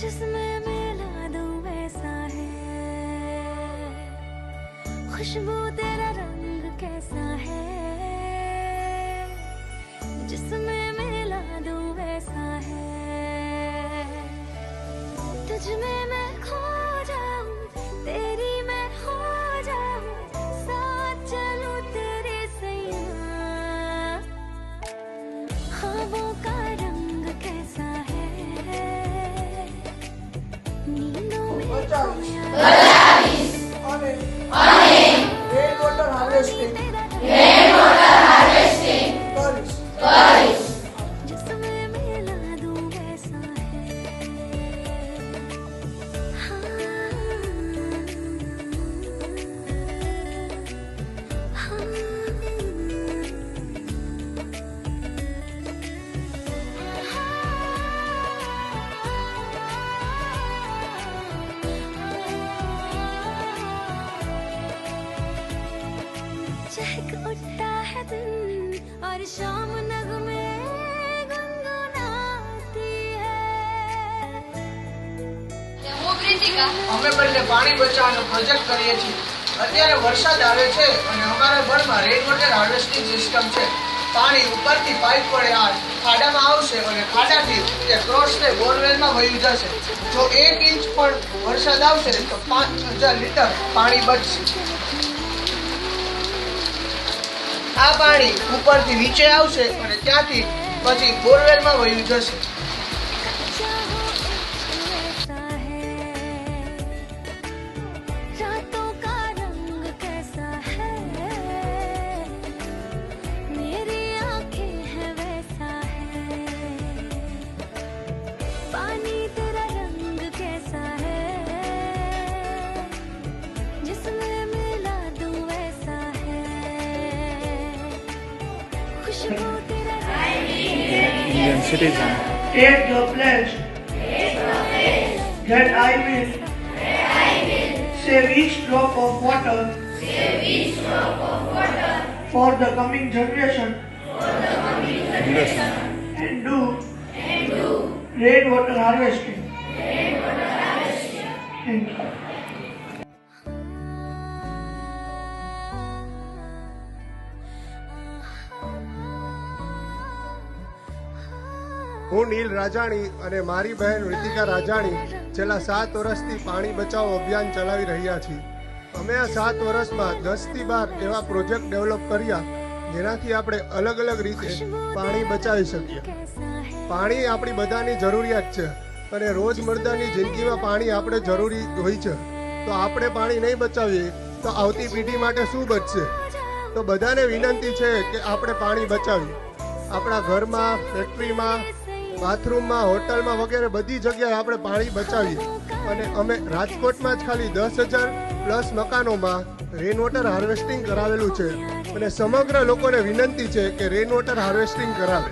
जिसमें मिला दूं वैसा है, खुशबू तेरा रंग कैसा है, जिसमें मिला दूं वैसा है, तुझ में मैं खो जाऊं, तेरी मैं हो जाऊं, साथ चलूं तेरे सैयां, ख्वाबों का रंग कैसा है, नींदों में रेन वॉटर हार्वेस्टिंग जिसमें मिला दूं वैसा है, चहक उठता है दिन और शाम नगमे गुनगुनाती है। હું પ્રીતિકા અમે બંને પાણી બચાવવાનો પ્રોજેક્ટ કરીએ છીએ। અત્યારે વરસાદ આવે છે અને અમારા ઘરમાં રેન વોટર હાર્વેસ્ટિંગ સિસ્ટમ છે। પાણી ઉપરથી પાઇપ વડે આ ખાડામાં આવશે અને ખાડાથી તે ક્રોસ થઈ બોરવેલમાં વહી જશે। જો 1 ઇંચ પણ વરસાદ આવશે તો 5000 લીટર પાણી બચશે। આ પાણી ઉપરથી નીચે આવશે અને ત્યાંથી પછી બોરવેલમાં વહી જશે। रातों का रंग कैसा है, मेरी आंखें हैं वैसा है, पानी तेरा रंग कैसा है, जिसमें मिला दूं वैसा है, खुशबू तेरा Indian citizen. Take the pledge that I will save each drop of water for the coming generation and do rainwater harvesting. Thank you. હું નીલ રાજાણી અને મારી બહેન રિતિકા રાજાણી છેલ્લા 7 વર્ષથી પાણી બચાવો અભિયાન ચલાવી રહ્યા છીએ। અમે આ 7 વર્ષમાં 10 થી 12 એવા પ્રોજેક્ટ ડેવલપ કર્યા જેનાથી આપણે અલગ અલગ રીતે પાણી બચાવી શકીએ। પાણી આપણી બધાની જરૂરિયાત છે અને રોજમર્રાની જિંદગીમાં પાણી આપણે જરૂરી હોય છે। તો આપણે પાણી નહીં બચાવીએ તો આવતી પેઢી માટે શું બચશે? તો બધાને વિનંતી છે કે આપણે પાણી બચાવીએ। આપણા ઘરમાં, ફેક્ટરીમાં, બાથરૂમમાં, હોટલમાં વગેરે બધી જગ્યાએ આપણે પાણી બચાવીએ। અને અમે રાજકોટમાં જ ખાલી 10,000+ મકાનોમાં રેન વોટર હાર્વેસ્ટિંગ કરાવેલું છે અને સમગ્ર લોકોને વિનંતી છે કે રેન વોટર હાર્વેસ્ટિંગ કરાવે।